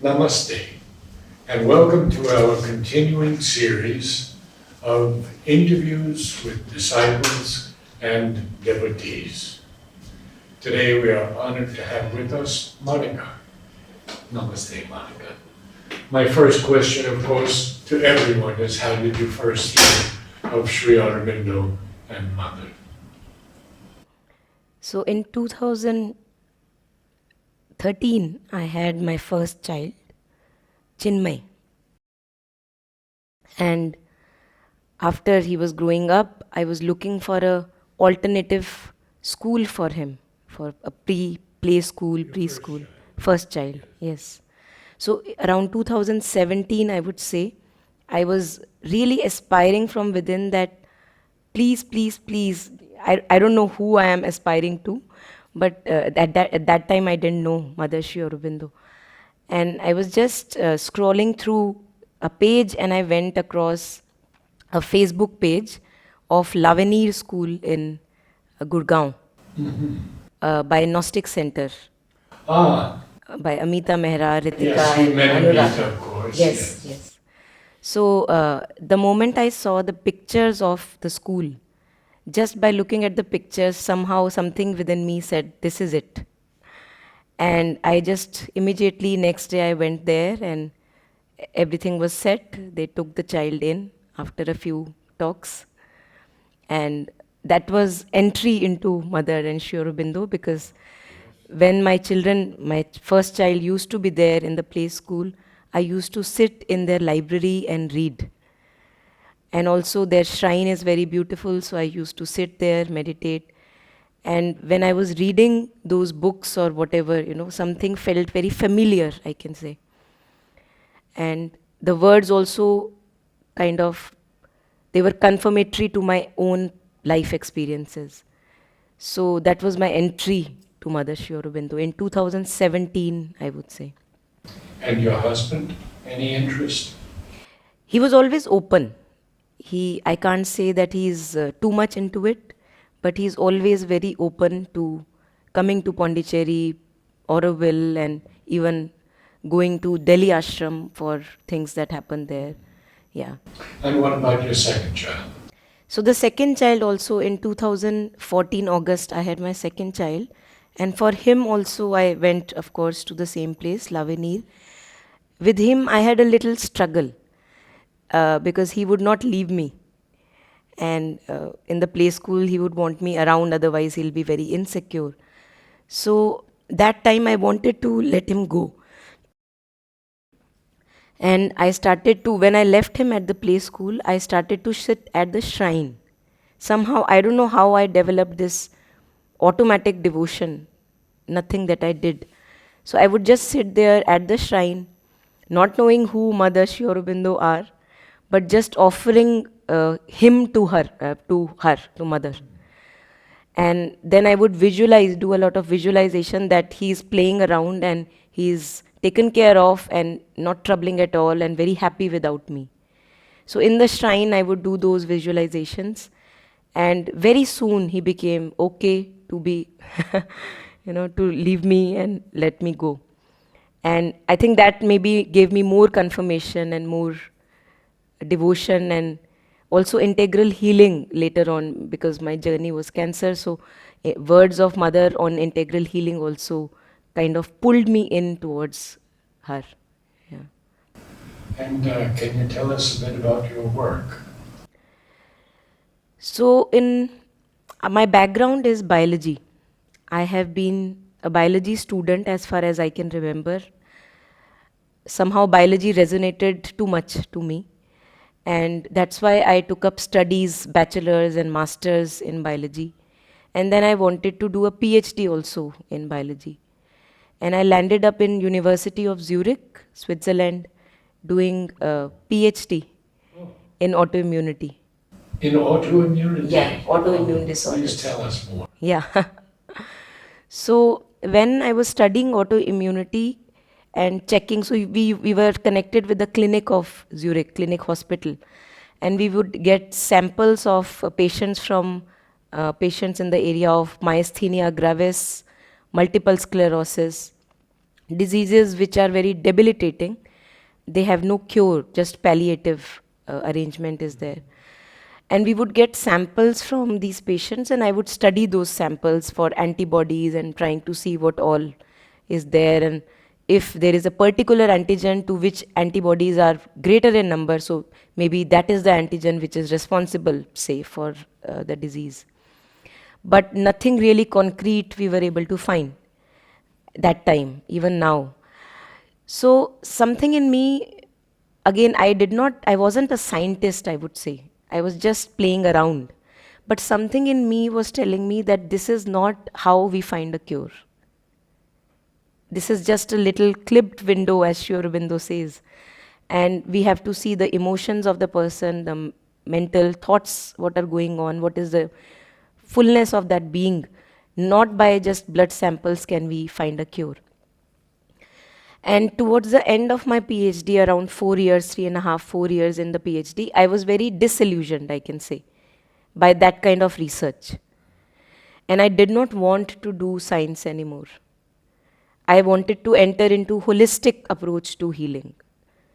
Namaste, and welcome to our continuing series of interviews with disciples and devotees. Today we are honored to have with us Monica. Namaste, Monica. My first question, of course, to everyone is how did you first hear of Sri Aurobindo and Mother? So in 2013, I had my first child, Chinmay. And after he was growing up, I was looking for a alternative school for him, for a play school, Your first preschool, child. first child, yes. So around 2017, I would say, I was really aspiring from within that please, please, please. I don't know who I am aspiring to, but at that time I didn't know Mother Shri Aurobindo. And I was just scrolling through a page and I went across a Facebook page of Lavanir School in Gurgaon by Gnostic Center Ah, by Amita Mehra, yes, Ritika, you and met Anurag. Amita, of course. Yes, yes. So the moment I saw the pictures of the school, just by looking at the pictures, somehow something within me said, "This is it." And I just immediately next day I went there and everything was set. They took the child in after a few talks. And that was entry into Mother and Sri Aurobindo because when my first child used to be there in the play school, I used to sit in their library and read. And also their shrine is very beautiful, so I used to sit there, meditate. And when I was reading those books or whatever, something felt very familiar, I can say. And the words also kind of, they were confirmatory to my own life experiences. So that was my entry to Mother Shri Aurobindo in 2017, I would say. And your husband, any interest? He was always open. I can't say that he's too much into it, but he's always very open to coming to Pondicherry, Auroville, and even going to Delhi ashram for things that happen there. Yeah. And what about your second child? So the second child also in 2014 August, I had my second child. And for him also, I went, of course, to the same place, Lavenir. With him, I had a little struggle because he would not leave me. And in the play school, he would want me around, otherwise, he'll be very insecure. So that time, I wanted to let him go. And I started to, when I left him at the play school, I started to sit at the shrine. Somehow, I don't know how I developed this automatic devotion, nothing that I did. So I would just sit there at the shrine, not knowing who Mother Shri Aurobindo are, but just offering him to Mother. And then I would do a lot of visualization that he's playing around and he's taken care of and not troubling at all and very happy without me. So in the shrine, I would do those visualizations. And very soon he became okay to be, to leave me and let me go. And I think that maybe gave me more confirmation and more devotion and also integral healing later on because my journey was cancer. So words of Mother on integral healing also kind of pulled me in towards her. Yeah. And can you tell us a bit about your work? So in my background is biology. I have been a biology student as far as I can remember. Somehow biology resonated too much to me. And that's why I took up studies, bachelor's and master's in biology. And then I wanted to do a PhD also in biology. And I landed up in University of Zurich, Switzerland, doing a PhD in autoimmunity. In autoimmunity? Yeah, autoimmune disorders. Please tell us more. Yeah. So when I was studying autoimmunity and checking, so we were connected with the clinic of Zurich, clinic hospital, and we would get samples of patients from patients in the area of myasthenia gravis, multiple sclerosis, diseases which are very debilitating, they have no cure, just palliative arrangement is there. And we would get samples from these patients, and I would study those samples for antibodies and trying to see what all is there, and if there is a particular antigen to which antibodies are greater in number, so maybe that is the antigen which is responsible, say, for the disease. But nothing really concrete we were able to find that time, even now. So something in me, again, I wasn't a scientist, I would say. I was just playing around. But something in me was telling me that this is not how we find a cure. This is just a little clipped window, as Sri Aurobindo says. And we have to see the emotions of the person, the mental thoughts, what are going on, what is the fullness of that being. Not by just blood samples can we find a cure. And towards the end of my PhD, around 4 years, 3.5, 4 years in the PhD, I was very disillusioned, I can say, by that kind of research. And I did not want to do science anymore. I wanted to enter into holistic approach to healing.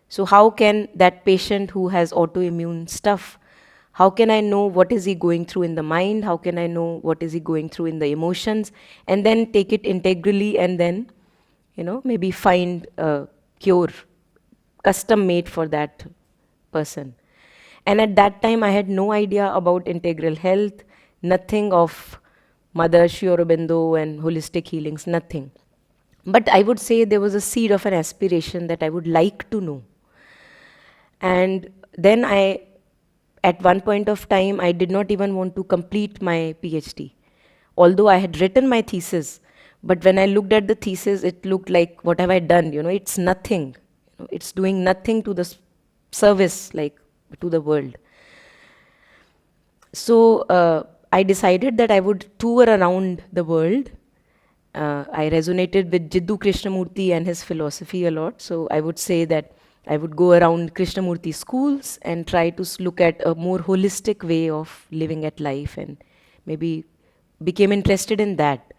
So how can that patient who has autoimmune stuff, how can I know what is he going through in the mind? How can I know what is he going through in the emotions? And then take it integrally and then, maybe find a cure custom made for that person. And at that time, I had no idea about integral health, nothing of Mother Sri Aurobindo and holistic healings, nothing. But I would say there was a seed of an aspiration that I would like to know. And then at one point of time, I did not even want to complete my PhD. Although I had written my thesis, but when I looked at the thesis, it looked like, what have I done? It's nothing. It's doing nothing to the service, like to the world. So I decided that I would tour around the world. I resonated with Jiddu Krishnamurti and his philosophy a lot. So I would say that I would go around Krishnamurti schools and try to look at a more holistic way of living at life, and maybe became interested in that.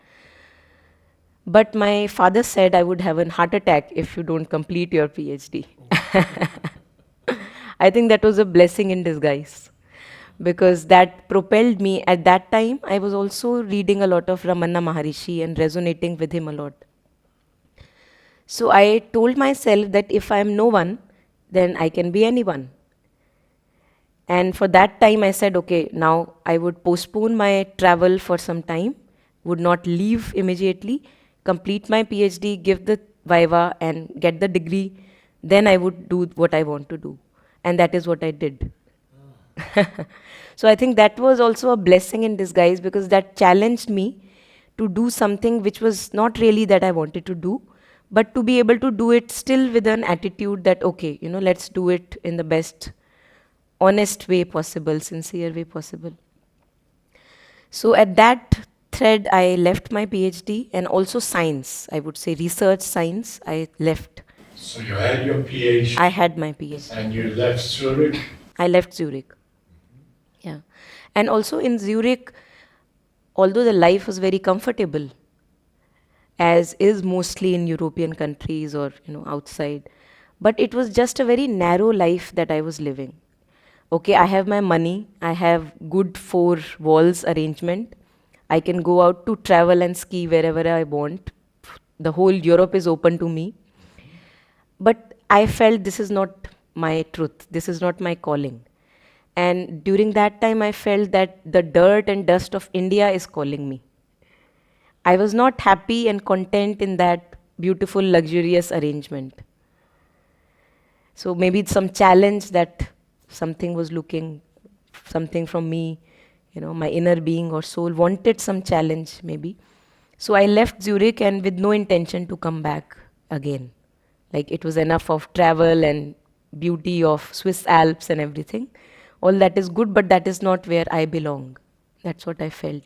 But my father said I would have a heart attack if you don't complete your PhD. I think that was a blessing in disguise, because that propelled me. At that time, I was also reading a lot of Ramana Maharishi and resonating with him a lot. So I told myself that if I am no one, then I can be anyone. And for that time, I said, okay, now I would postpone my travel for some time, would not leave immediately, complete my PhD, give the viva, and get the degree. Then I would do what I want to do. And that is what I did. So I think that was also a blessing in disguise, because that challenged me to do something which was not really that I wanted to do, but to be able to do it still with an attitude that, okay, let's do it in the best, honest way possible, sincere way possible. So at that thread, I left my PhD, and also science, I would say research science, I left. So you had your PhD. I had my PhD. And you left Zurich? I left Zurich. Yeah. And also in Zurich, although the life was very comfortable, as is mostly in European countries or outside, but it was just a very narrow life that I was living. Okay, I have my money, I have good 4 walls arrangement, I can go out to travel and ski wherever I want. The whole Europe is open to me. But I felt this is not my truth, this is not my calling. And during that time, I felt that the dirt and dust of India is calling me. I was not happy and content in that beautiful, luxurious arrangement. So maybe it's some challenge that something was looking, something from me, my inner being or soul wanted some challenge maybe. So I left Zurich, and with no intention to come back again. Like it was enough of travel and beauty of Swiss Alps and everything. All that is good, but that is not where I belong. That's what I felt.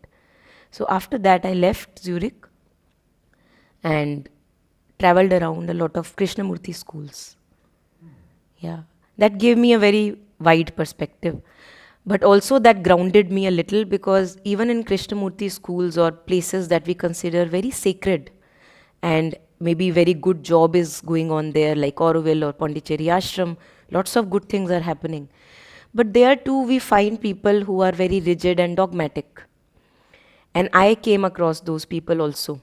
So after that, I left Zurich and traveled around a lot of Krishnamurti schools. Yeah, that gave me a very wide perspective. But also that grounded me a little, because even in Krishnamurti schools or places that we consider very sacred and maybe very good job is going on there, like Auroville or Pondicherry Ashram. Lots of good things are happening. But there too, we find people who are very rigid and dogmatic. And I came across those people also.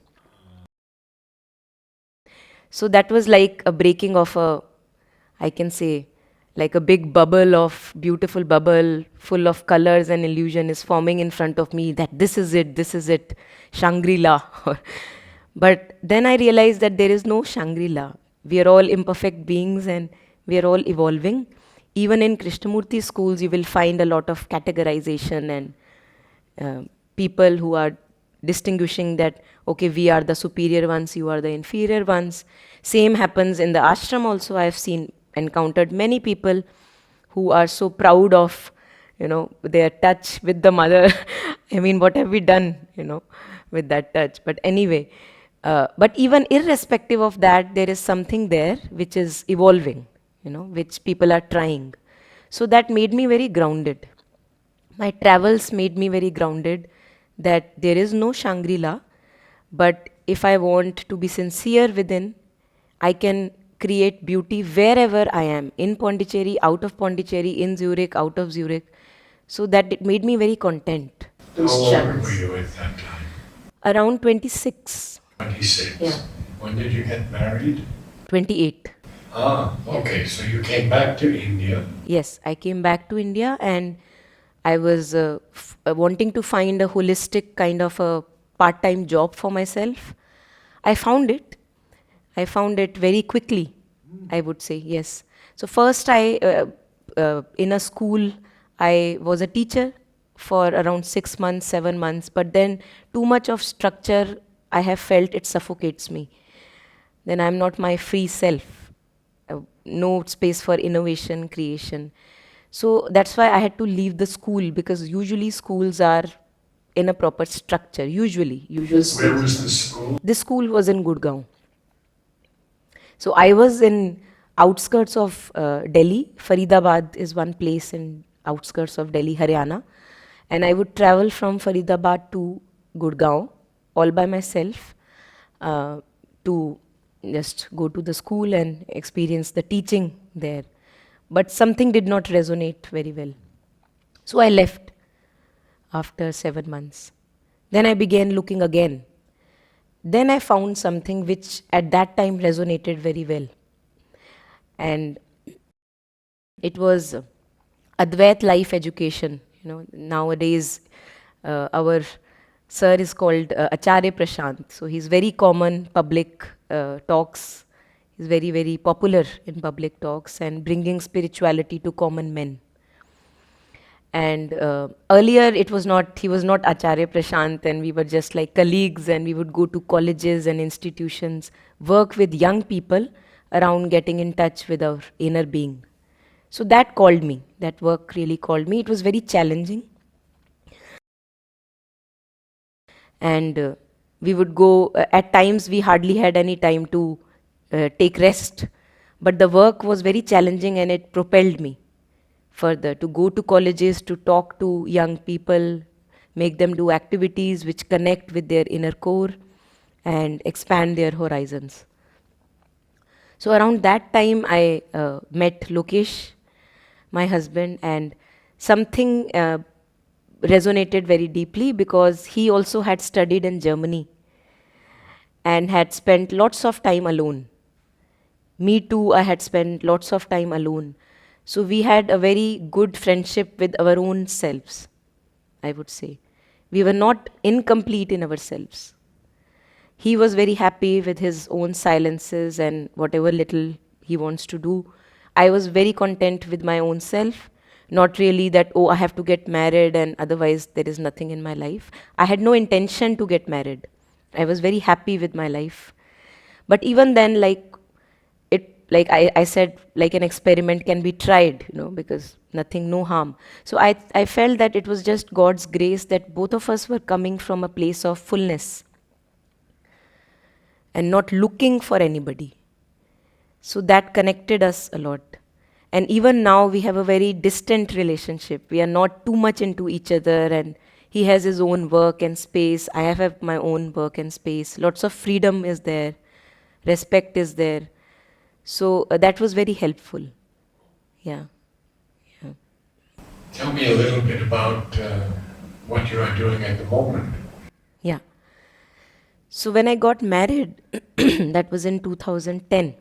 So that was like a breaking of a, I can say, like a big bubble of beautiful bubble full of colors and illusion is forming in front of me, that this is it, Shangri-La. But then I realized that there is no Shangri-La. We are all imperfect beings and we are all evolving. Even in Krishnamurti schools, you will find a lot of categorization and people who are distinguishing that, okay, we are the superior ones, you are the inferior ones. Same happens in the ashram also. I have seen, encountered many people who are so proud of, their touch with the mother. I mean, what have we done, with that touch? But anyway, but even irrespective of that, there is something there which is evolving, which people are trying. So that made me very grounded. My travels made me very grounded, that there is no Shangri-La, but if I want to be sincere within, I can create beauty wherever I am, in Pondicherry, out of Pondicherry, in Zurich, out of Zurich. So that it made me very content. How old were you at that time? Around 26. 26. Yeah. When did you get married? 28. Okay, so you came back to India. Yes, I came back to India and I was wanting to find a holistic kind of a part-time job for myself. I found it. I found it very quickly, I would say, yes. So first in a school, I was a teacher for around 6 months, 7 months, but then too much of structure, I have felt it suffocates me. Then I'm not my free self. No space for innovation, creation. So that's why I had to leave the school, because usually schools are in a proper structure. Usual schools. Where was the school? This school was in Gurgaon. So I was in outskirts of Delhi. Faridabad is one place in outskirts of Delhi, Haryana. And I would travel from Faridabad to Gurgaon all by myself to just go to the school and experience the teaching there. But something did not resonate very well. So I left after 7 months. Then I began looking again. Then I found something which at that time resonated very well. And it was Advait life education. Nowadays our sir is called Acharya Prashant. So he's very common public talks. He's very, very popular in public talks and bringing spirituality to common men. And earlier he was not Acharya Prashant, and we were just like colleagues, and we would go to colleges and institutions, work with young people around getting in touch with our inner being. So that called me, that work really called me. It was very challenging. And we would go, at times we hardly had any time to take rest, but the work was very challenging and it propelled me further to go to colleges, to talk to young people, make them do activities which connect with their inner core and expand their horizons. So around that time I met Lokesh, my husband, and something resonated very deeply, because he also had studied in Germany and had spent lots of time alone. Me too, I had spent lots of time alone. So we had a very good friendship with our own selves, I would say. We were not incomplete in ourselves. He was very happy with his own silences and whatever little he wants to do. I was very content with my own self. Not really that, I have to get married and otherwise there is nothing in my life. I had no intention to get married. I was very happy with my life. But even then, like I said, like an experiment can be tried, because nothing, no harm. So I felt that it was just God's grace that both of us were coming from a place of fullness and not looking for anybody. So that connected us a lot. And even now we have a very distant relationship. We are not too much into each other, and he has his own work and space. I have my own work and space. Lots of freedom is there. respect is there. So that was very helpful. Yeah. Yeah. Tell me a little bit about what you are doing at the moment. Yeah. So when I got married, that was in 2010.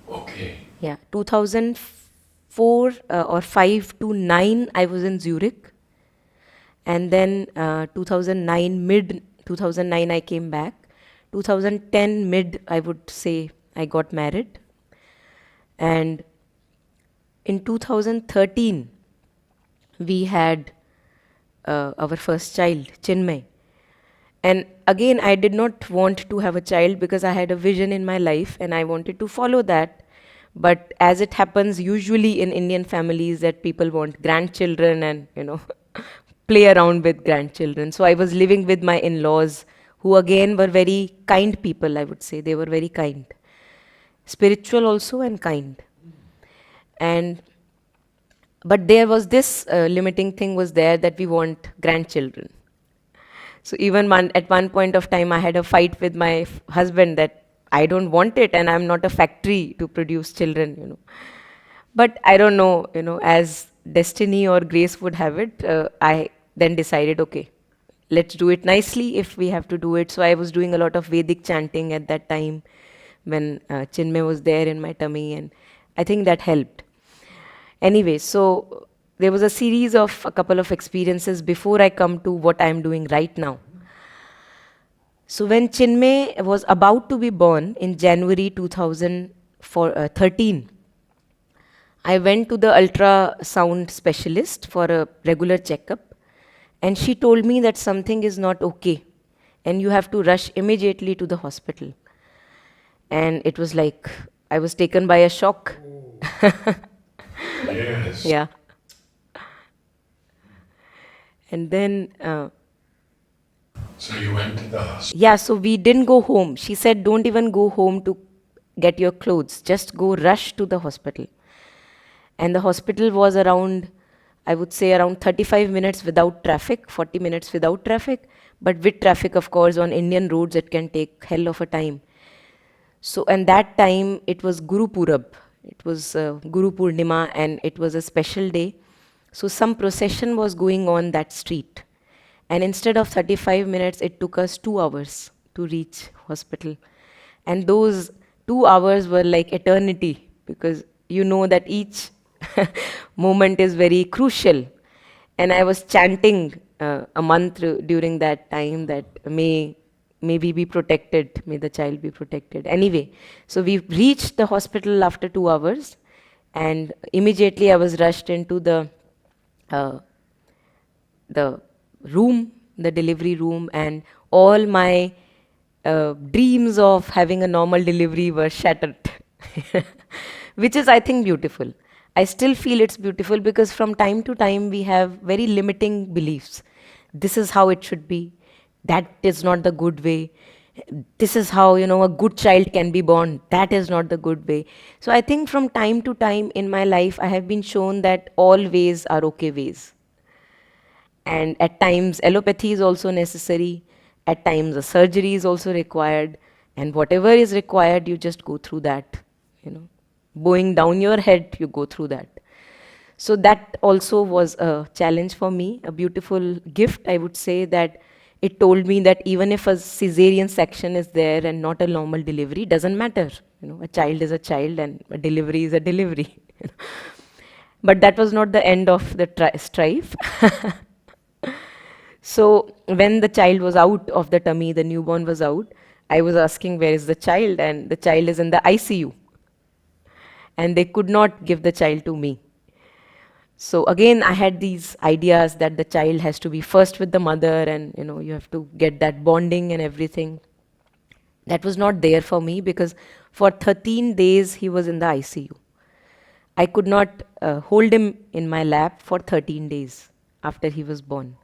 Okay. Yeah, 2004 or 5 to 9, I was in Zurich. And then 2009, mid 2009, I came back. 2010, mid, I would say, I got married. And in 2013, we had our first child, Chinmay. And again, I did not want to have a child because I had a vision in my life and I wanted to follow that. But as it happens usually in Indian families, that people want grandchildren and, play around with grandchildren. So I was living with my in-laws, who again were very kind people, I would say. They were very kind. Spiritual also and kind. And but there was this limiting thing was there, that we want grandchildren. So even at one point of time, I had a fight with my husband that I don't want it, and I'm not a factory to produce children. But I don't know, as destiny or grace would have it, I then decided, okay, let's do it nicely if we have to do it. So I was doing a lot of Vedic chanting at that time when Chinmay was there in my tummy, and I think that helped. Anyway, so there was a series of a couple of experiences before I come to what I'm doing right now. So when Chinmay was about to be born in January 2013, I went to the ultrasound specialist for a regular checkup, and she told me that something is not okay and you have to rush immediately to the hospital. And it was like I was taken by a shock. Yes. Yeah. And then, So you went to the hospital. yeah, so we didn't go home. She said, don't even go home to get your clothes. Just go rush to the hospital. And the hospital was around, I would say, around 35 minutes without traffic, 40 minutes without traffic. But with traffic, of course, on Indian roads, it can take hell of a time. So, and that time, it was Guru Purab. It was Guru Purnima, and it was a special day. So some procession was going on that street. And instead of 35 minutes, it took us 2 hours to reach hospital. And those 2 hours were like eternity, because you know that each moment is very crucial. And I was chanting a mantra during that time that may we be protected, may the child be protected. Anyway, so we reached the hospital after 2 hours, and immediately I was rushed into the room, the delivery room, and all my dreams of having a normal delivery were shattered, which is, I think, beautiful. I still feel it's beautiful because from time to time we have very limiting beliefs. This is how it should be. That is not the good way. This is how, a good child can be born. That is not the good way. So I think from time to time in my life, I have been shown that all ways are okay ways. And at times, allopathy is also necessary. At times, a surgery is also required. And whatever is required, you just go through that. Bowing down your head, you go through that. So that also was a challenge for me, a beautiful gift, I would say, that it told me that even if a cesarean section is there and not a normal delivery, doesn't matter. A child is a child and a delivery is a delivery. But that was not the end of the strife. So when the child was out of the tummy, the newborn was out, I was asking, where is the child? And the child is in the ICU. And they could not give the child to me. So again, I had these ideas that the child has to be first with the mother, and you have to get that bonding and everything. That was not there for me because for 13 days he was in the ICU. I could not hold him in my lap for 13 days after he was born.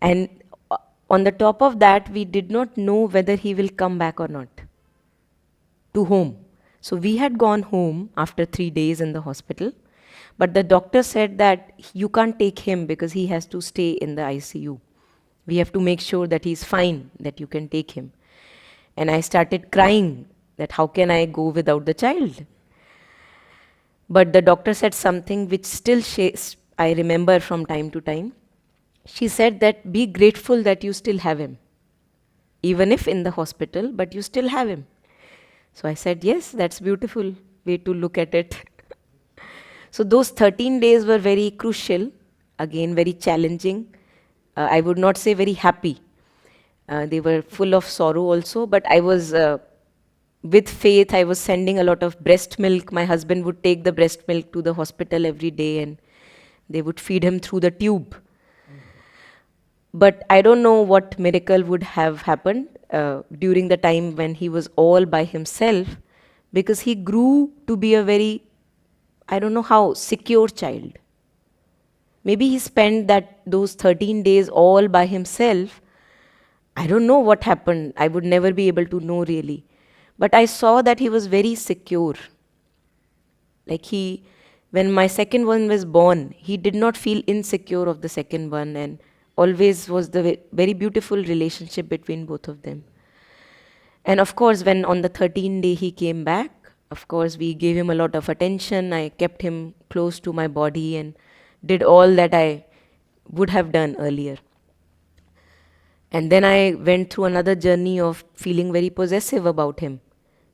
And on the top of that, we did not know whether he will come back or not to home. So we had gone home after 3 days in the hospital, but the doctor said that you can't take him because he has to stay in the ICU. We have to make sure that he's fine, that you can take him. And I started crying that how can I go without the child? But the doctor said something which still I remember from time to time. She said that be grateful that you still have him, even if in the hospital, but you still have him. So I said, yes, that's beautiful way to look at it. So those 13 days were very crucial, again very challenging. I would not say very happy. They were full of sorrow also, but I was with faith. I was sending a lot of breast milk. My husband would take the breast milk to the hospital every day and they would feed him through the tube. But I don't know what miracle would have happened during the time when he was all by himself, because he grew to be a very, I don't know how, secure child. Maybe he spent those 13 days all by himself. I don't know what happened. I would never be able to know really. But I saw that he was very secure. Like when my second one was born, he did not feel insecure of the second one, and always was the very beautiful relationship between both of them. And of course, when on the 13th day he came back, of course, we gave him a lot of attention. I kept him close to my body and did all that I would have done earlier. And then I went through another journey of feeling very possessive about him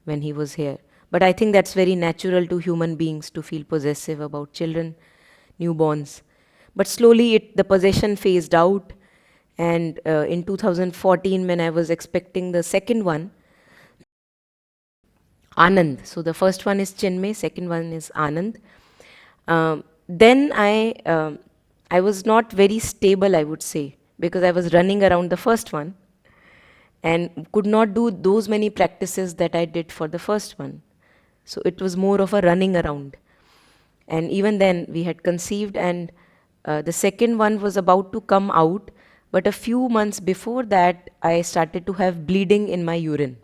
when he was here. But I think that's very natural to human beings to feel possessive about children, newborns. But slowly the possession phased out. And in 2014, when I was expecting the second one, Anand. So the first one is Chinmay, second one is Anand. Then I was not very stable, I would say, because I was running around the first one and could not do those many practices that I did for the first one. So it was more of a running around. And even then we had conceived, and the second one was about to come out, but a few months before that I started to have bleeding in my urine.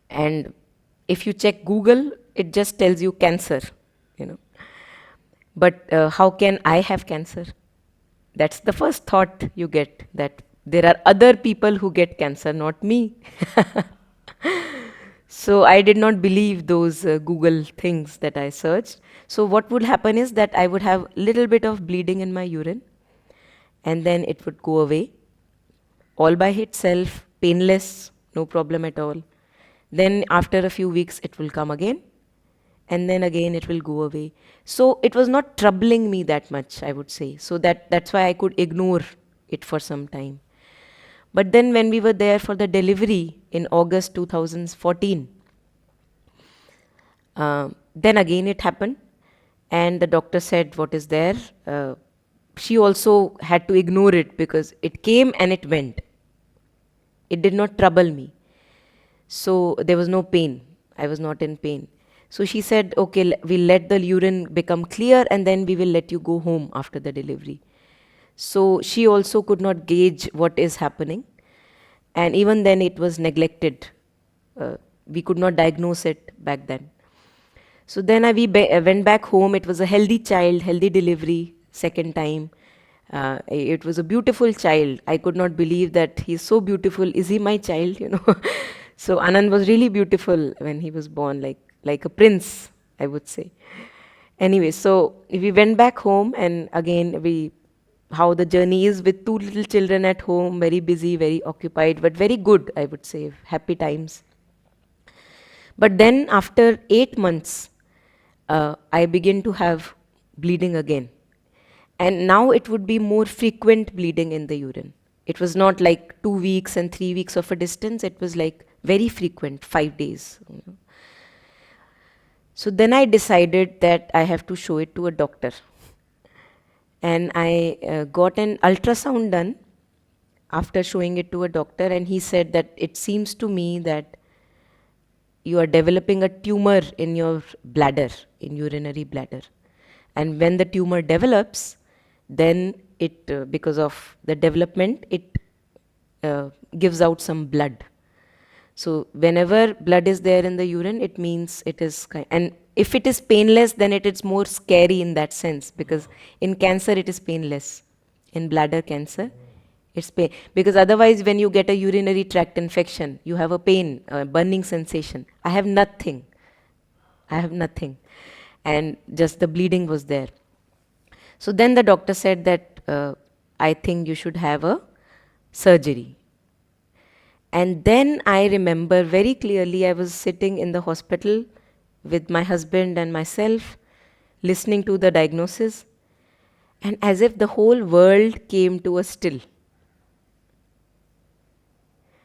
And if you check Google, it just tells you cancer, you know. But how can I have cancer? That's the first thought you get, that there are other people who get cancer, not me. So I did not believe those Google things that I searched. So what would happen is that I would have little bit of bleeding in my urine, and then it would go away all by itself, painless, no problem at all. Then after a few weeks it will come again, and then again it will go away. So it was not troubling me that much, I would say. So that's why I could ignore it for some time. But then when we were there for the delivery in August 2014, then again it happened, and the doctor said, what is there? She also had to ignore it because it came and it went. It did not trouble me. So there was no pain. I was not in pain. So she said, okay, we'll let the urine become clear and then we will let you go home after the delivery. So she also could not gauge what is happening. And even then it was neglected. We could not diagnose it back then. So then we went back home. It was a healthy child, healthy delivery, second time. It was a beautiful child. I could not believe that he's so beautiful. Is he my child? You know. So Anand was really beautiful when he was born, like a prince, I would say. Anyway, so we went back home, and again how the journey is with two little children at home, very busy, very occupied, but very good, I would say, happy times. But then after 8 months, I began to have bleeding again. And now it would be more frequent bleeding in the urine. It was not like 2 weeks and 3 weeks of a distance. It was like very frequent, 5 days. You know. So then I decided that I have to show it to a doctor. And I got an ultrasound done after showing it to a doctor, and he said that it seems to me that you are developing a tumor in your bladder, in urinary bladder. And when the tumor develops, then it, because of the development, it gives out some blood. So whenever blood is there in the urine, it means it is, and if it is painless, then it is more scary in that sense, because in cancer it is painless. In bladder cancer, It's pain. Because otherwise, when you get a urinary tract infection, you have a pain, a burning sensation. I have nothing. I have nothing. And just the bleeding was there. So then the doctor said that I think you should have a surgery. And then I remember very clearly I was sitting in the hospital with my husband and myself, listening to the diagnosis, and as if the whole world came to a still.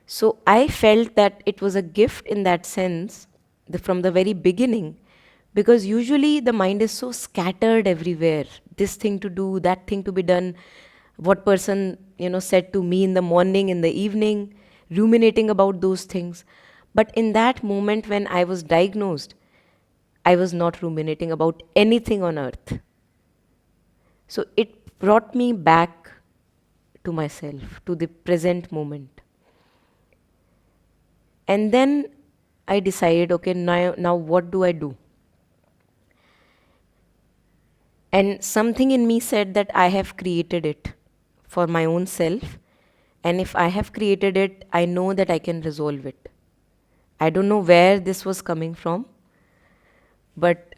So I felt that it was a gift in that sense from the very beginning, because usually the mind is so scattered everywhere. This thing to do, that thing to be done, what person said to me in the morning, in the evening, ruminating about those things. But in that moment when I was diagnosed, I was not ruminating about anything on earth. So it brought me back to myself, to the present moment. And then I decided, okay, now what do I do? And something in me said that I have created it for my own self. And if I have created it, I know that I can resolve it. I don't know where this was coming from, but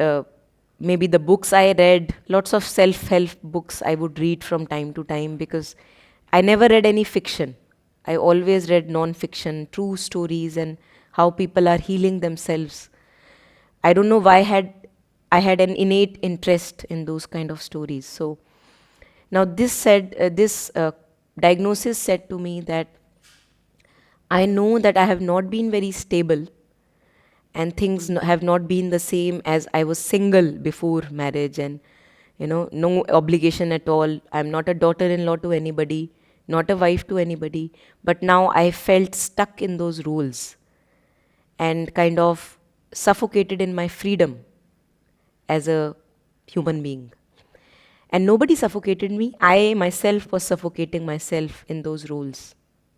maybe the books I read, lots of self-help books I would read from time to time, because I never read any fiction. I always read non-fiction, true stories, and how people are healing themselves. I don't know why I had an innate interest in those kind of stories. So now this diagnosis said to me that I know that I have not been very stable, and things have not been the same as I was single before marriage, and no obligation at all. I'm not a daughter-in-law to anybody, not a wife to anybody, but now I felt stuck in those roles and kind of suffocated in my freedom as a human being. And nobody suffocated me. I myself was suffocating myself in those roles.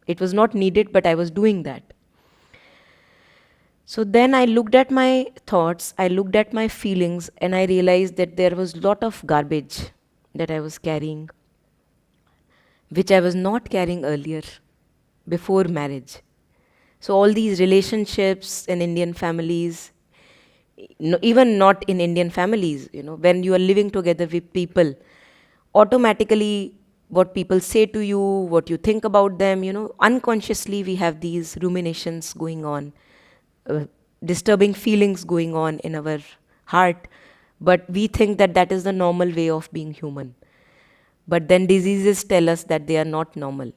It was not needed, but I was doing that. So then I looked at my thoughts, I looked at my feelings, and I realized that there was a lot of garbage that I was carrying, which I was not carrying earlier, before marriage. So all these relationships in Indian families, no, even not in Indian families, when you are living together with people, automatically what people say to you, what you think about them, unconsciously we have these ruminations going on, disturbing feelings going on in our heart, but we think that that is the normal way of being human. But then diseases tell us that they are not normal,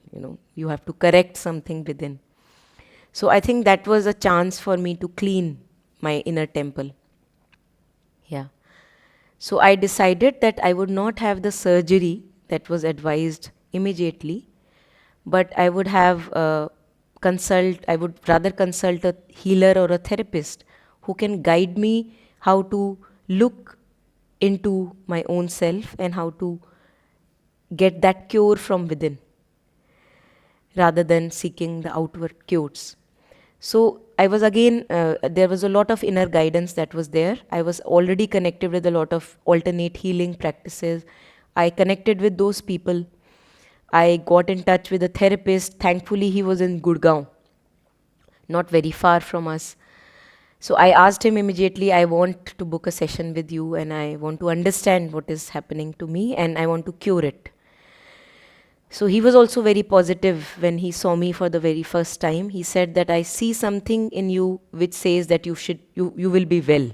you have to correct something within. So I think that was a chance for me to clean my inner temple. Yeah. So I decided that I would not have the surgery that was advised immediately, but I would I would rather consult a healer or a therapist who can guide me how to look into my own self and how to get that cure from within, rather than seeking the outward cures. So I was again, there was a lot of inner guidance that was there. I was already connected with a lot of alternate healing practices. I connected with those people. I got in touch with a therapist. Thankfully, he was in Gurgaon, not very far from us. So I asked him immediately, I want to book a session with you, and I want to understand what is happening to me, and I want to cure it. So he was also very positive when he saw me for the very first time. He said that I see something in you which says that you will be well.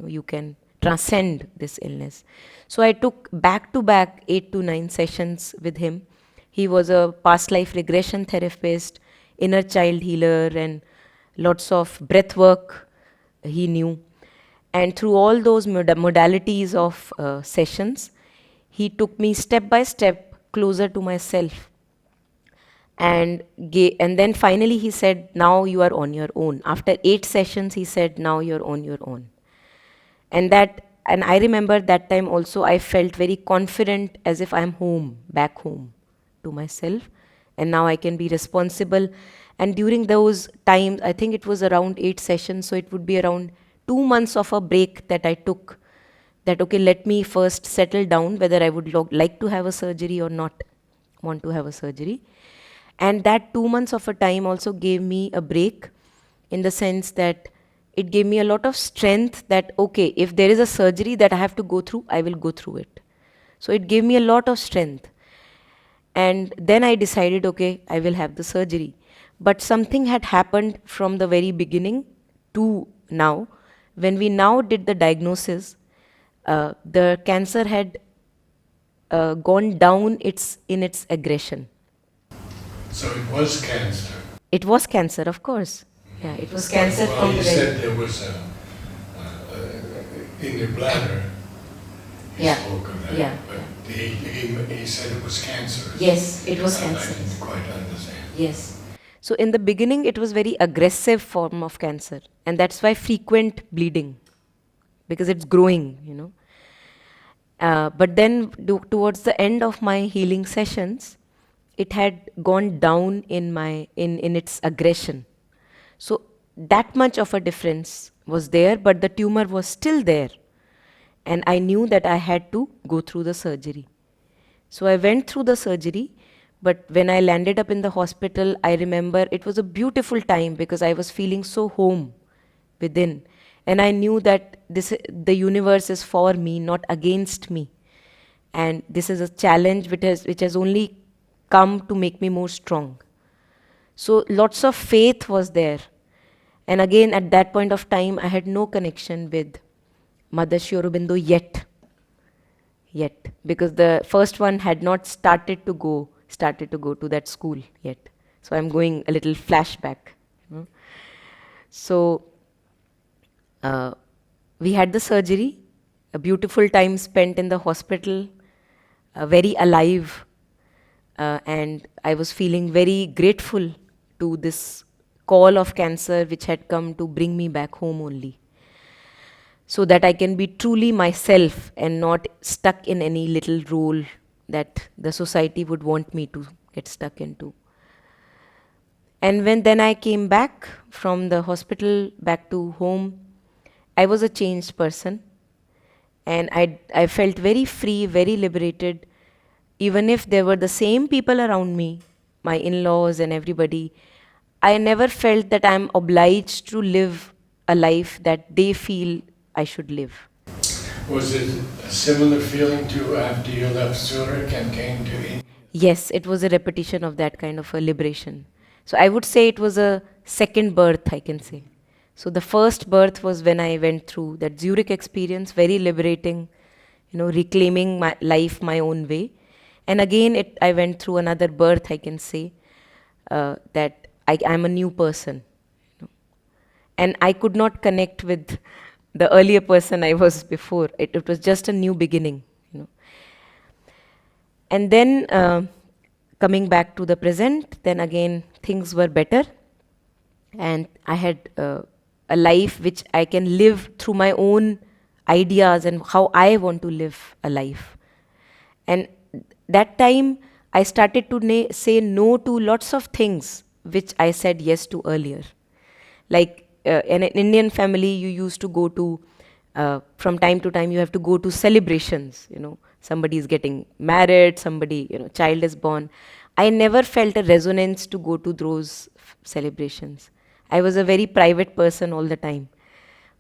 You can transcend this illness. So I took back to back 8 to 9 sessions with him. He was a past life regression therapist, inner child healer, and lots of breath work he knew. And through all those modalities of sessions, he took me step by step closer to myself. And then finally he said, now you are on your own. After 8 sessions, he said, now you're on your own. And I remember that time also I felt very confident, as if I'm home, back home to myself. And now I can be responsible. And during those times, I think it was around 8 sessions, so it would be around 2 months of a break that I took. That, okay, let me first settle down whether I would like to have a surgery or not want to have a surgery. And that 2 months of a time also gave me a break, in the sense that it gave me a lot of strength that, okay, if there is a surgery that I have to go through, I will go through it. So it gave me a lot of strength. And then I decided, okay, I will have the surgery. But something had happened from the very beginning to now. When we now did the diagnosis, the cancer had gone down in its aggression. So it was cancer. It was cancer, of course. Yeah, it was cancer Well, from you the said there was in your bladder. He Yeah, spoke of that, yeah. but he said it was cancer. Yes, it was I cancer. didn't quite understand. Yes. So in the beginning, it was very aggressive form of cancer, and that's why frequent bleeding, because it's growing. But then towards the end of my healing sessions, it had gone down in its aggression. So that much of a difference was there, but the tumor was still there, and I knew that I had to go through the surgery. So I went through the surgery, but when I landed up in the hospital, I remember it was a beautiful time because I was feeling so home within. And I knew that the universe is for me, not against me. And this is a challenge which has only come to make me more strong. So lots of faith was there. And again, at that point of time, I had no connection with Mother Sri Aurobindo yet, because the first one had not started to go to that school yet. So I'm going a little flashback. So we had the surgery, a beautiful time spent in the hospital, very alive, and I was feeling very grateful to this call of cancer which had come to bring me back home only, so that I can be truly myself and not stuck in any little role that the society would want me to get stuck into. And when then I came back from the hospital back to home, I was a changed person, and I felt very free, very liberated. Even if there were the same people around me, my in-laws and everybody, I never felt that I'm obliged to live a life that they feel I should live. Was it a similar feeling to after you left Zurich and came to India? Yes, it was a repetition of that kind of a liberation. So I would say it was a second birth, I can say. So the first birth was when I went through that Zurich experience, very liberating, reclaiming my life my own way. And again, I went through another birth, I can say, that I'm a new person. And I could not connect with the earlier person I was before. It was just a new beginning. And then coming back to the present, then again things were better, and I had a life which I can live through my own ideas and how I want to live a life. And that time I started to say no to lots of things which I said yes to earlier. Like in an Indian family, you used to go to, from time to time, you have to go to celebrations. Somebody is getting married, child is born. I never felt a resonance to go to those celebrations. I was a very private person all the time.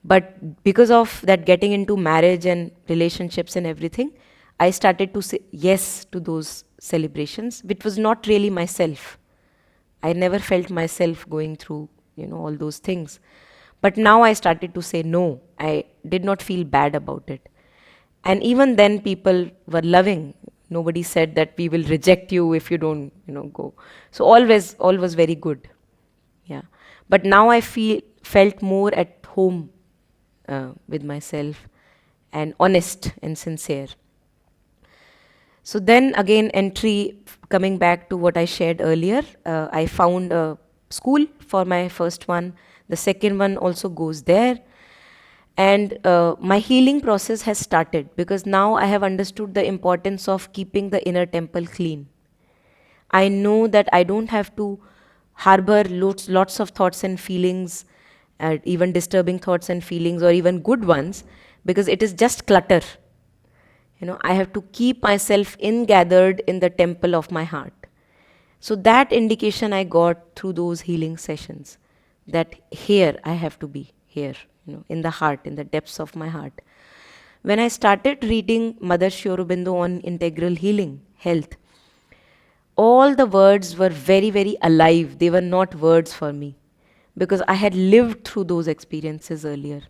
But because of that getting into marriage and relationships and everything, I started to say yes to those celebrations, which was not really myself. I never felt myself going through, all those things. But now I started to say no. I did not feel bad about it. And even then people were loving. Nobody said that we will reject you if you don't, go. So all was very good. Yeah. But now I felt more at home with myself, and honest and sincere. So then again, coming back to what I shared earlier, I found a school for my first one. The second one also goes there. And my healing process has started, because now I have understood the importance of keeping the inner temple clean. I know that I don't have to harbor lots of thoughts and feelings, even disturbing thoughts and feelings, or even good ones, because it is just clutter. I have to keep myself gathered in the temple of my heart. So that indication I got through those healing sessions, that here I have to be, here, in the heart, in the depths of my heart. When I started reading Mother Sri Aurobindo on integral healing, health, all the words were very, very alive. They were not words for me because I had lived through those experiences earlier.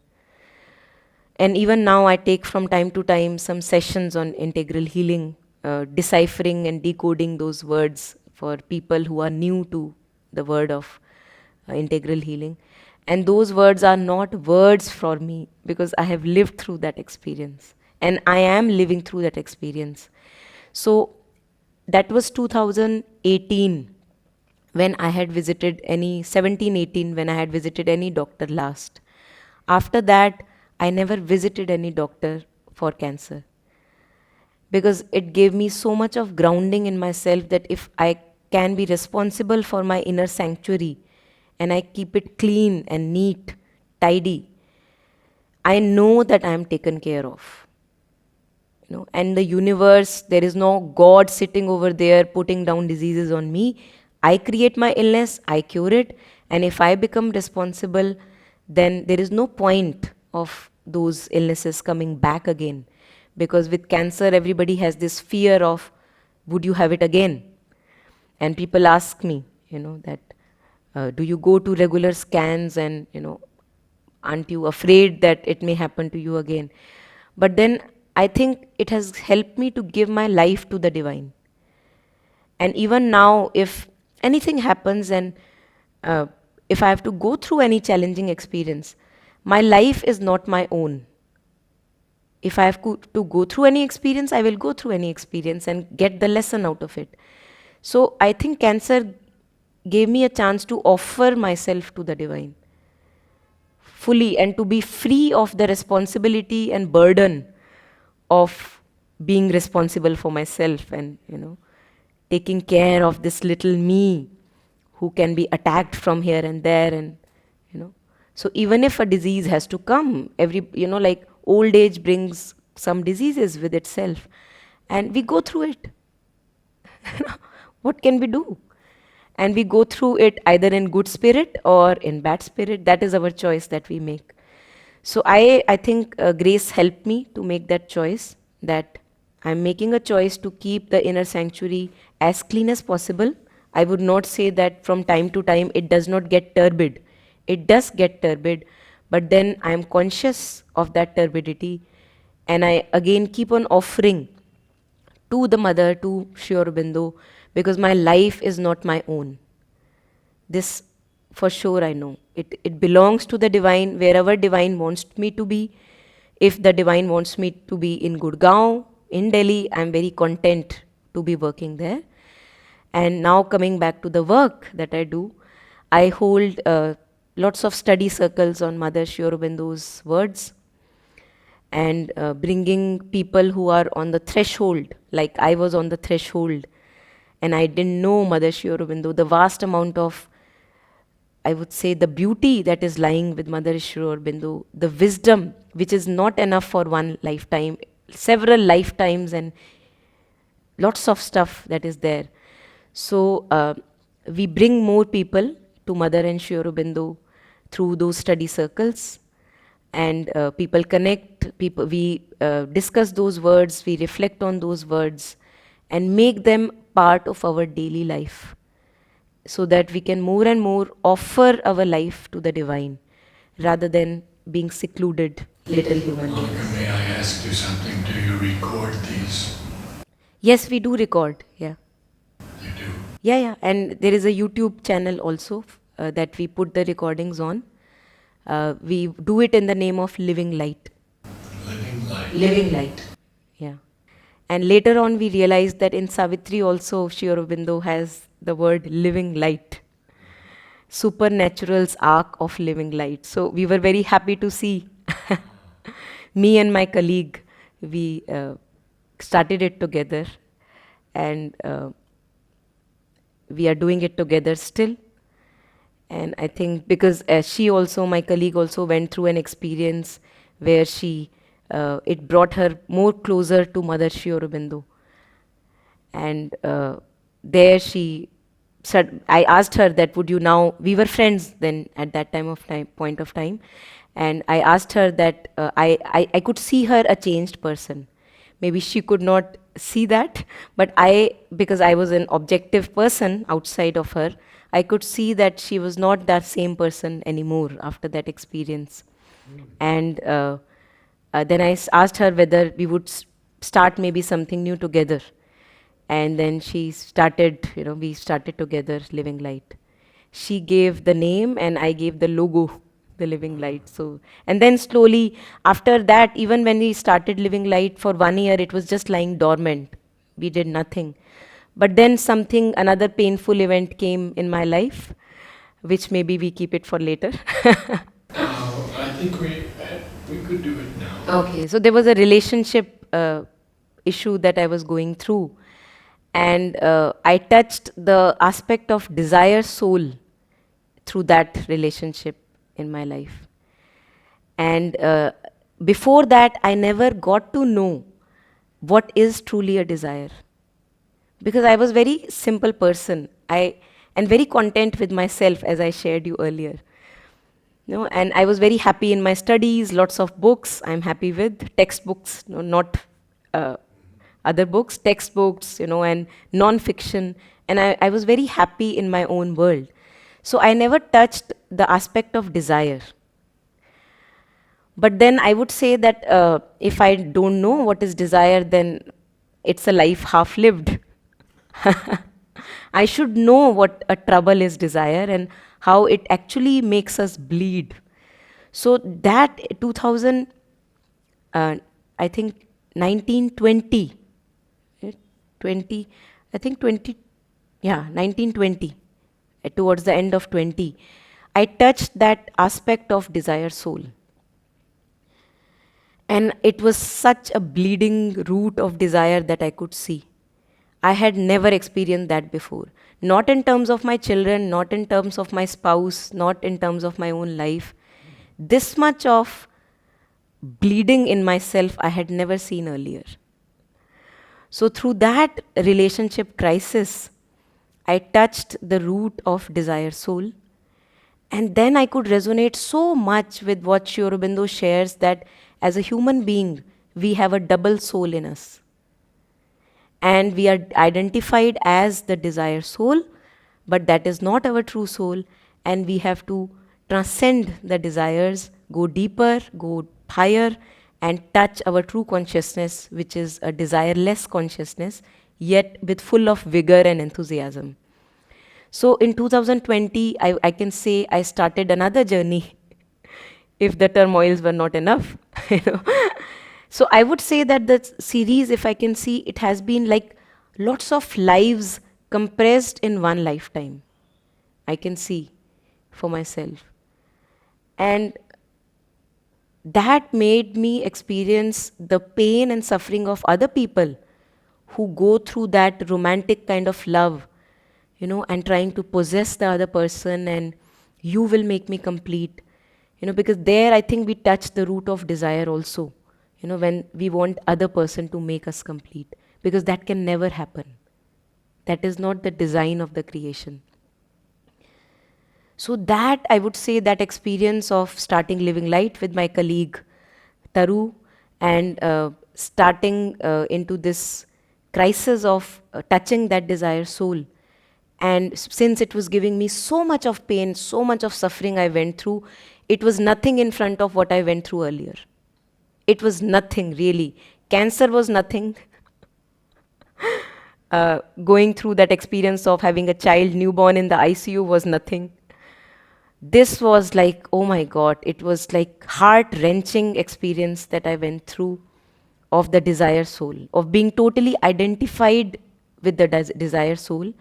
And even now, I take from time to time some sessions on integral healing, deciphering and decoding those words for people who are new to the word of integral healing. And those words are not words for me because I have lived through that experience. And I am living through that experience. So that was 2018 when I had visited any, 17, 18, when I had visited any doctor last. After that, I never visited any doctor for cancer because it gave me so much of grounding in myself that if I can be responsible for my inner sanctuary and I keep it clean and neat, tidy, I know that I am taken care of. And the universe, there is no God sitting over there putting down diseases on me. I create my illness, I cure it, and if I become responsible, then there is no point of those illnesses coming back again. Because with cancer, everybody has this fear of, would you have it again? And people ask me, that do you go to regular scans and, aren't you afraid that it may happen to you again? But then I think it has helped me to give my life to the divine. And even now, if anything happens and if I have to go through any challenging experience, my life is not my own. If I have to go through any experience, I will go through any experience and get the lesson out of it. So I think cancer gave me a chance to offer myself to the divine fully and to be free of the responsibility and burden of being responsible for myself and, taking care of this little me who can be attacked from here and there. And, so even if a disease has to come, like old age brings some diseases with itself, and we go through it. What can we do? And we go through it either in good spirit or in bad spirit. That is our choice that we make. So I think grace helped me to make that choice, that I'm making a choice to keep the inner sanctuary as clean as possible. I would not say that from time to time it does not get turbid. It does get turbid, but then I'm conscious of that turbidity, and I again keep on offering to the mother, to Sri Aurobindo, because my life is not my own. This for sure I know. It belongs to the divine, wherever divine wants me to be. If the divine wants me to be in Gurgaon, in Delhi, I'm very content to be working there. And now coming back to the work that I do, I hold lots of study circles on Mother Sri Aurobindo's words, and bringing people who are on the threshold, like I was on the threshold, and I didn't know Mother Sri Aurobindo, the vast amount of, I would say, the beauty that is lying with Mother Sri Aurobindo, the wisdom which is not enough for one lifetime, several lifetimes, and lots of stuff that is there. So we bring more people to Mother and Sri Aurobindo through those study circles, and people connect, we discuss those words, we reflect on those words, and make them part of our daily life, so that we can more and more offer our life to the divine, rather than being secluded little human beings. Monica, may I ask you something? Do you record these? Yes, we do record, yeah. You do? Yeah, and there is a YouTube channel also that we put the recordings on. We do it in the name of Living Light. Living light. Living Light, yeah. And later on we realized that in Savitri also Sri Aurobindo has the word living light. Supernatural's arc of living light. So we were very happy to see. Me and my colleague, we started it together, and we are doing it together still. And I think because she also, my colleague also went through an experience where it brought her more closer to Mother Sri Aurobindo. And there she I asked her that would you now, we were friends then at that point of time, and I asked her that I could see her a changed person. Maybe she could not see that, but because I was an objective person outside of her, I could see that she was not that same person anymore after that experience. And then asked her whether we would start maybe something new together. And then she started, we started together Living Light. She gave the name and I gave the logo, the Living Light. So, and then slowly after that, even when we started Living Light for 1 year, it was just lying dormant. We did nothing. But then another painful event came in my life, which maybe we keep it for later. I think we could do it now. Okay, so there was a relationship issue that I was going through, and I touched the aspect of desire soul through that relationship in my life. And before that, I never got to know what is truly a desire, because I was very simple person. I and very content with myself, as I shared you earlier. And I was very happy in my studies, lots of books I'm happy with, textbooks, not uh, other books, textbooks, and non-fiction. And I was very happy in my own world. So I never touched the aspect of desire. But then I would say that if I don't know what is desire, then it's a life half lived. I should know what a trouble is desire and how it actually makes us bleed. So that 2000, I think 1920, 20, I think 20, yeah, 1920, towards the end of 20, I touched that aspect of desire soul. And it was such a bleeding root of desire that I could see. I had never experienced that before. Not in terms of my children, not in terms of my spouse, not in terms of my own life. This much of bleeding in myself I had never seen earlier. So, through that relationship crisis, I touched the root of desire soul. And then I could resonate so much with what Sri Aurobindo shares, that as a human being, we have a double soul in us. And we are identified as the desire soul, but that is not our true soul, and we have to transcend the desires, go deeper, go higher, and touch our true consciousness, which is a desireless consciousness, yet with full of vigor and enthusiasm. So in 2020, I can say I started another journey if the turmoils were not enough. you know. So I would say that the series, if I can see, it has been like lots of lives compressed in one lifetime. I can see for myself. And that made me experience the pain and suffering of other people who go through that romantic kind of love, and trying to possess the other person, and you will make me complete. Because there I think we touch the root of desire also, when we want other person to make us complete, because that can never happen. That is not the design of the creation. So that, I would say, that experience of starting Living Light with my colleague Taru, and starting into this crisis of touching that desire soul. And since it was giving me so much of pain, so much of suffering I went through, it was nothing in front of what I went through earlier. It was nothing, really. Cancer was nothing. Going through that experience of having a child newborn in the ICU was nothing. This was like, oh my God, it was like heart-wrenching experience that I went through of the desire soul, of being totally identified with the desire soul,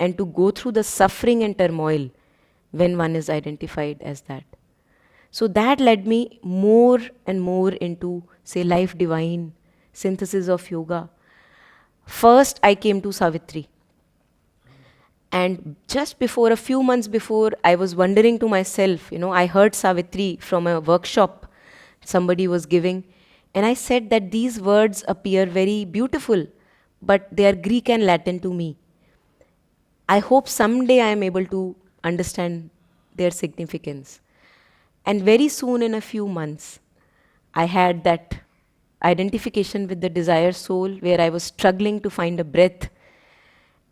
and to go through the suffering and turmoil when one is identified as that. So that led me more and more into, say, life divine, synthesis of yoga. First, I came to Savitri. And just before, a few months before, I was wondering to myself, I heard Savitri from a workshop somebody was giving. And I said that these words appear very beautiful, but they are Greek and Latin to me. I hope someday I am able to understand their significance. And very soon, in a few months, I had that identification with the desire soul where I was struggling to find a breath,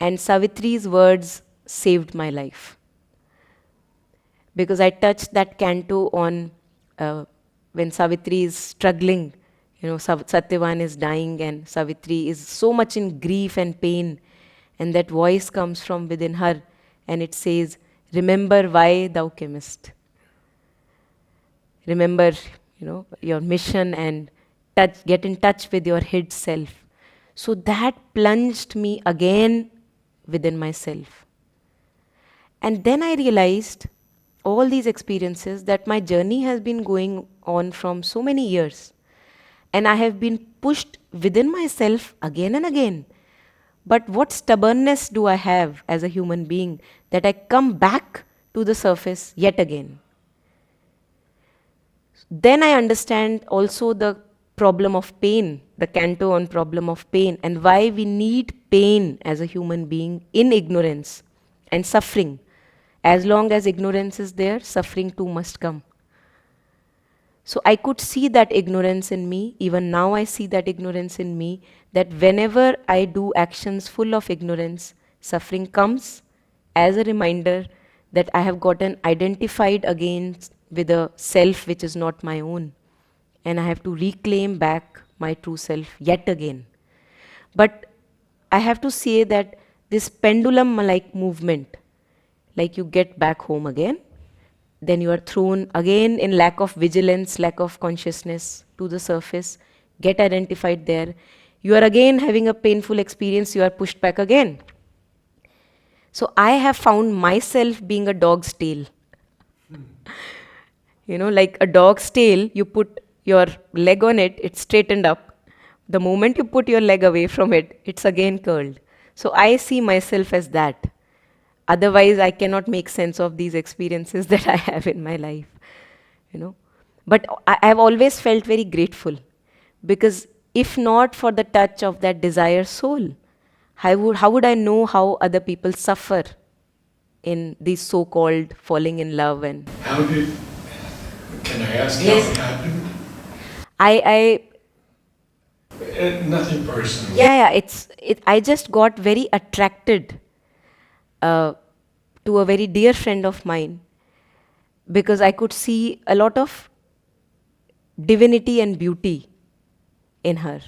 and Savitri's words saved my life. Because I touched that canto on when Savitri is struggling. Satyavan is dying, and Savitri is so much in grief and pain. And that voice comes from within her, and it says, "Remember why thou camest. Remember, your mission, and get in touch with your hid self." So that plunged me again within myself. And then I realized all these experiences that my journey has been going on from so many years. And I have been pushed within myself again and again. But what stubbornness do I have as a human being that I come back to the surface yet again? Then I understand also the problem of pain, the canto on problem of pain, and why we need pain as a human being in ignorance and suffering. As long as ignorance is there, suffering too must come. So I could see that ignorance in me. Even now I see that ignorance in me, that whenever I do actions full of ignorance, suffering comes as a reminder that I have gotten identified against with a self which is not my own. And I have to reclaim back my true self yet again. But I have to say that this pendulum-like movement, like you get back home again, then you are thrown again in lack of vigilance, lack of consciousness to the surface, get identified there. You are again having a painful experience, you are pushed back again. So I have found myself being a dog's tail. Like a dog's tail, you put your leg on it, it's straightened up. The moment you put your leg away from it, it's again curled. So I see myself as that. Otherwise, I cannot make sense of these experiences that I have in my life. But I have always felt very grateful, because if not for the touch of that desire soul, how would I know how other people suffer in these so-called falling in love? And can I ask yes, how it happened? I Nothing personal. yeah, I just got very attracted to a very dear friend of mine, because I could see a lot of divinity and beauty in her.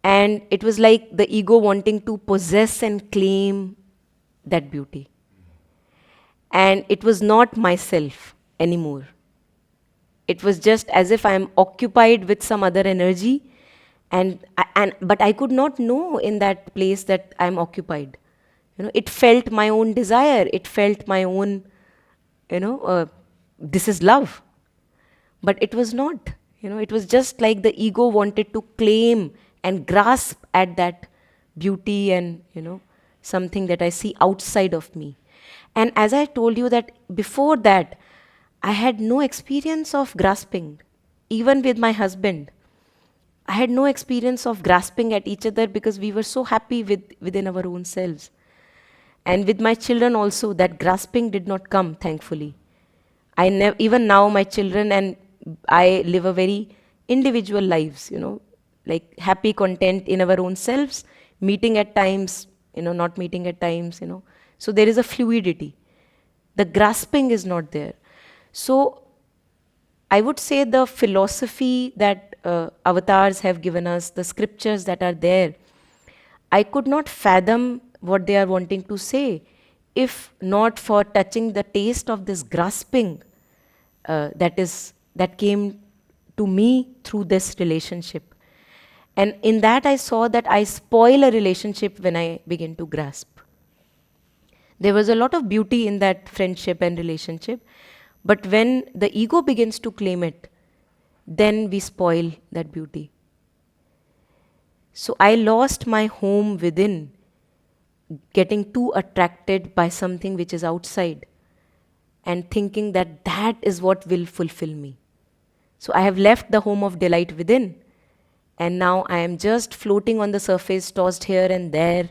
And it was like the ego wanting to possess and claim that beauty. And it was not myself anymore. It was just as if I am occupied with some other energy, but I could not know in that place that I am occupied. It felt my own desire. It felt my own, this is love. But it was not. It was just like the ego wanted to claim and grasp at that beauty and, something that I see outside of me. And as I told you that before that, I had no experience of grasping, even with my husband. I had no experience of grasping at each other, because we were so happy within our own selves. And with my children also, that grasping did not come, thankfully. Even now, my children and I live a very individual lives, like happy, content in our own selves, meeting at times, not meeting at times. So there is a fluidity. The grasping is not there. So I would say the philosophy that avatars have given us, the scriptures that are there, I could not fathom what they are wanting to say if not for touching the taste of this grasping that came to me through this relationship. And in that I saw that I spoil a relationship when I begin to grasp. There was a lot of beauty in that friendship and relationship, but when the ego begins to claim it, then we spoil that beauty. So I lost my home within, getting too attracted by something which is outside and thinking that that is what will fulfill me. So I have left the home of delight within, and now I am just floating on the surface, tossed here and there,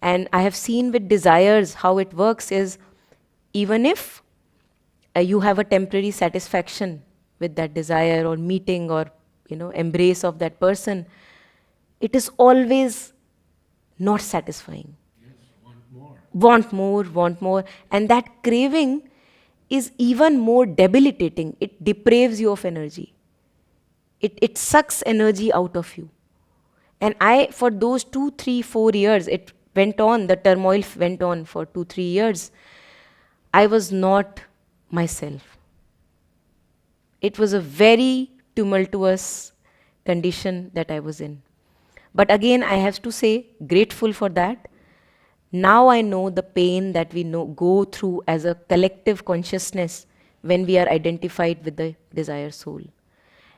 And I have seen with desires how it works is, even if you have a temporary satisfaction with that desire or meeting or embrace of that person, it is always not satisfying. Yes, want more. Want more, want more. And that craving is even more debilitating. It depraves you of energy. It sucks energy out of you. And for those 2, 3, 4 years, it went on, the turmoil went on for 2, 3 years. I was not myself. It was a very tumultuous condition that I was in. But again, I have to say, grateful for that. Now I know the pain that we go through as a collective consciousness when we are identified with the desire soul.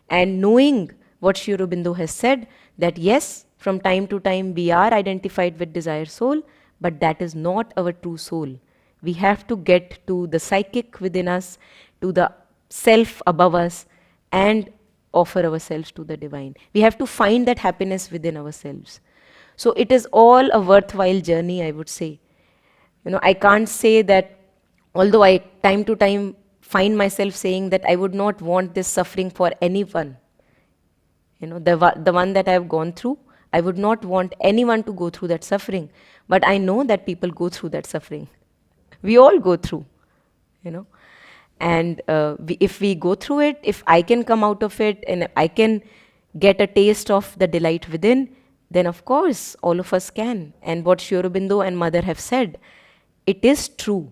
And knowing what Sri Aurobindo has said, that yes, from time to time we are identified with desire soul, but that is not our true soul. We have to get to the psychic within us, to the self above us, and offer ourselves to the divine. We have to find that happiness within ourselves. So it is all a worthwhile journey, I would say. I can't say that, although I time to time find myself saying that I would not want this suffering for anyone. The one that I have gone through, I would not want anyone to go through that suffering. But I know that people go through that suffering. We all go through, you know. And if we go through it, if I can come out of it and I can get a taste of the delight within, then of course all of us can. And what Sri Aurobindo and Mother have said, it is true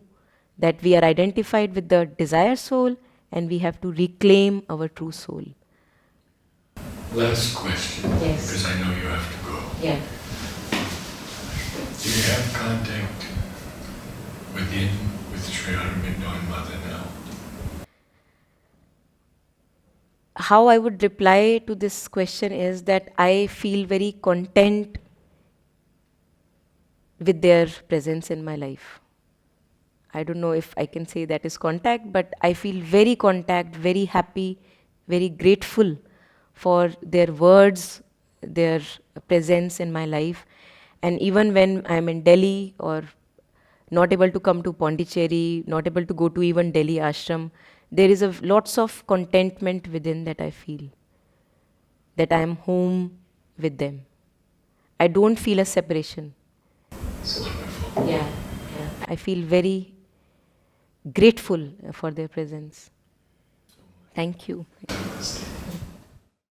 that we are identified with the desire soul and we have to reclaim our true soul. Last question, Yes. because I know you have to go. Yeah. Do you have contact with Sri Aurobindo and Mother now? How I would reply to this question is that I feel very content with their presence in my life. I don't know if I can say that is contact, but I feel very contact, very happy, very grateful for their words, their presence in my life. And even when I'm in Delhi or not able to come to Pondicherry, not able to go to even Delhi ashram, there is lots of contentment within that I feel, that I am home with them. I don't feel a separation. So wonderful. Yeah. I feel very grateful for their presence. Thank you. Namaste.